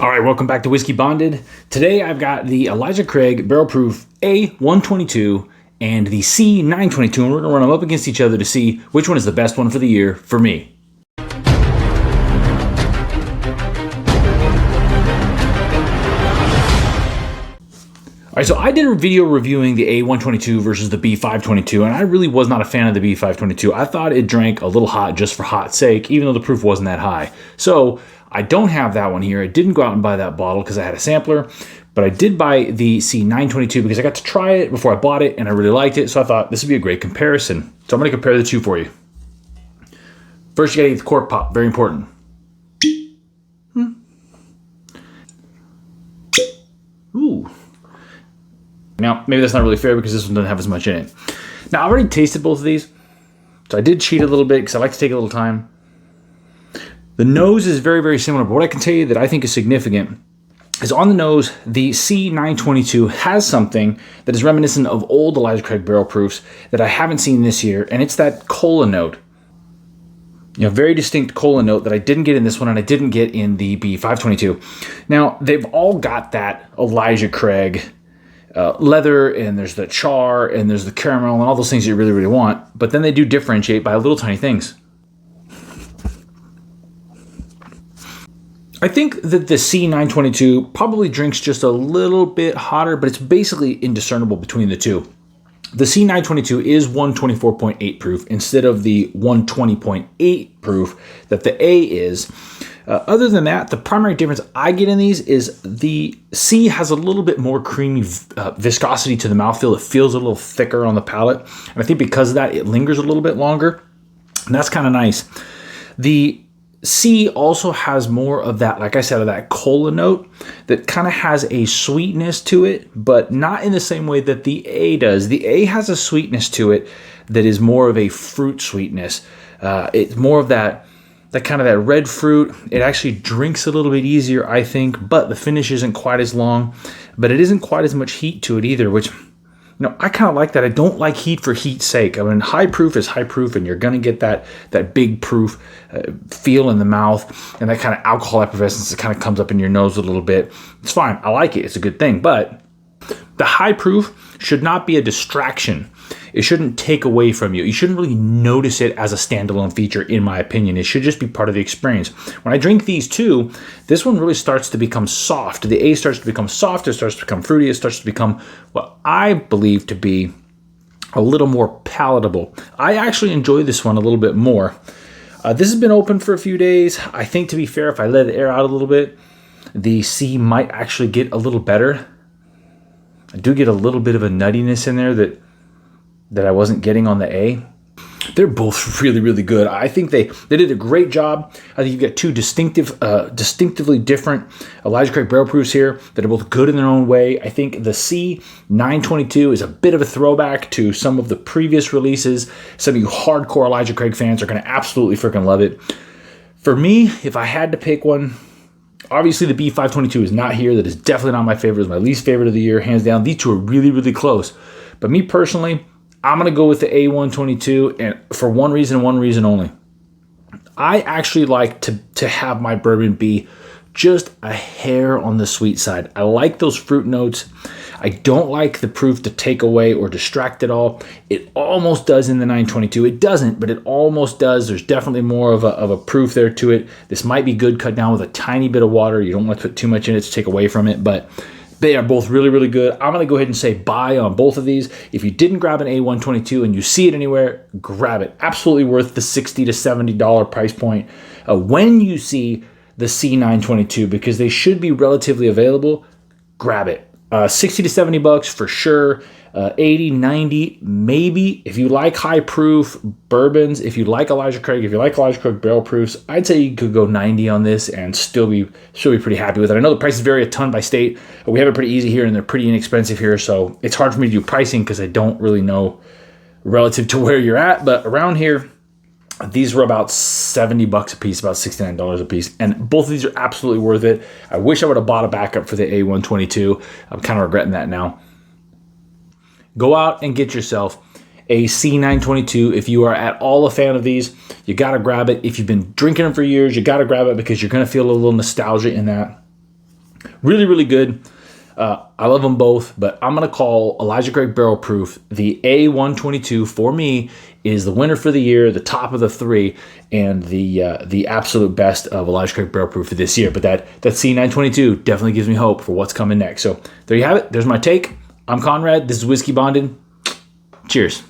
All right, welcome back to Whiskey Bonded. Today I've got the Elijah Craig Barrel Proof A122 and the C922, and we're going to run them up against each other to see which one is the best one for the year for me. All right, so I did a video reviewing the A122 versus the B522, and I really was not a fan of the B522. I thought it drank a little hot just for hot's sake, even though the proof wasn't that high. So I don't have that one here. I didn't go out and buy that bottle because I had a sampler, but I did buy the C922 because I got to try it before I bought it, and I really liked it, so I thought this would be a great comparison. So I'm going to compare the two for you. First, you got to get the cork pop. Very important. Ooh. Now, maybe that's not really fair because this one doesn't have as much in it. Now, I already tasted both of these, so I did cheat a little bit because I like to take a little time. The nose is very, very similar, but what I can tell you that I think is significant is on the nose, the C922 has something that is reminiscent of old Elijah Craig barrel proofs that I haven't seen this year, and it's that cola note. You know, very distinct cola note that I didn't get in this one and I didn't get in the B522. Now, they've all got that Elijah Craig leather, and there's the char, and there's the caramel, and all those things you really, really want, but then they do differentiate by little tiny things. I think that the C922 probably drinks just a little bit hotter, but it's basically indiscernible between the two. The C922 is 124.8 proof instead of the 120.8 proof that the A is. Other than that, the primary difference I get in these is the C has a little bit more creamy viscosity to the mouthfeel. It feels a little thicker on the palate. And I think because of that, it lingers a little bit longer. And that's kind of nice. The C also has more of that, like I said, of that cola note that kind of has a sweetness to it, but not in the same way that the A does. The A has a sweetness to it that is more of a fruit sweetness. It's more of that kind of that red fruit. It actually drinks a little bit easier, I think, but the finish isn't quite as long, but it isn't quite as much heat to it either, which, you know, I kind of like that. I don't like heat for heat's sake. I mean, high proof is high proof, and you're going to get that big proof feel in the mouth and that kind of alcohol effervescence that kind of comes up in your nose a little bit. It's fine. I like it. It's a good thing. But the high proof should not be a distraction. It shouldn't take away from you. You shouldn't really notice it as a standalone feature, in my opinion. It should just be part of the experience. When I drink these two, this one really starts to become soft. The A starts to become soft. It starts to become fruity. It starts to become what I believe to be a little more palatable. I actually enjoy this one a little bit more. This has been open for a few days. I think, to be fair, if I let it air out a little bit, the C might actually get a little better. I do get a little bit of a nuttiness in there that I wasn't getting on the A. They're both really, really good. I think they did a great job. I think you've got two distinctively different Elijah Craig barrel proofs here that are both good in their own way. I think the C922 is a bit of a throwback to some of the previous releases. Some of you hardcore Elijah Craig fans are going to absolutely freaking love it. For me, if I had to pick one, obviously the B522 is not here. That is definitely not my favorite. It's my least favorite of the year, hands down. These two are really, really close. But me personally, I'm going to go with the A122, and for one reason only. I actually like to have my bourbon be just a hair on the sweet side. I like those fruit notes. I don't like the proof to take away or distract at all. It almost does in the 922. It doesn't, but it almost does. There's definitely more of a proof there to it. This might be good cut down with a tiny bit of water. You don't want to put too much in it to take away from it, but they are both really, really good. I'm going to go ahead and say buy on both of these. If you didn't grab an A122 and you see it anywhere, grab it. Absolutely worth the $60 to $70 price point when you see the C922, because they should be relatively available. Grab it. 60 to 70 bucks for sure. 80, 90, maybe. If you like high proof bourbons, if you like Elijah Craig, if you like Elijah Craig barrel proofs, I'd say you could go 90 on this and still be pretty happy with it. I know the prices vary a ton by state, but we have it pretty easy here and they're pretty inexpensive here, so it's hard for me to do pricing because I don't really know relative to where you're at. But around here, these were about 70 bucks a piece, about $69 a piece, and both of these are absolutely worth it. I wish I would have bought a backup for the A122. I'm kind of regretting that now. Go out and get yourself a C922. If you are at all a fan of these, you got to grab it. If you've been drinking them for years, you got to grab it because you're going to feel a little nostalgia in that. Really, really good. I love them both, but I'm going to call Elijah Craig Barrel Proof the A122 for me is the winner for the year, the top of the three, and the absolute best of Elijah Craig Barrel Proof for this year. But that C922 definitely gives me hope for what's coming next. So there you have it. There's my take. I'm Conrad. This is Whiskey Bonded. Cheers.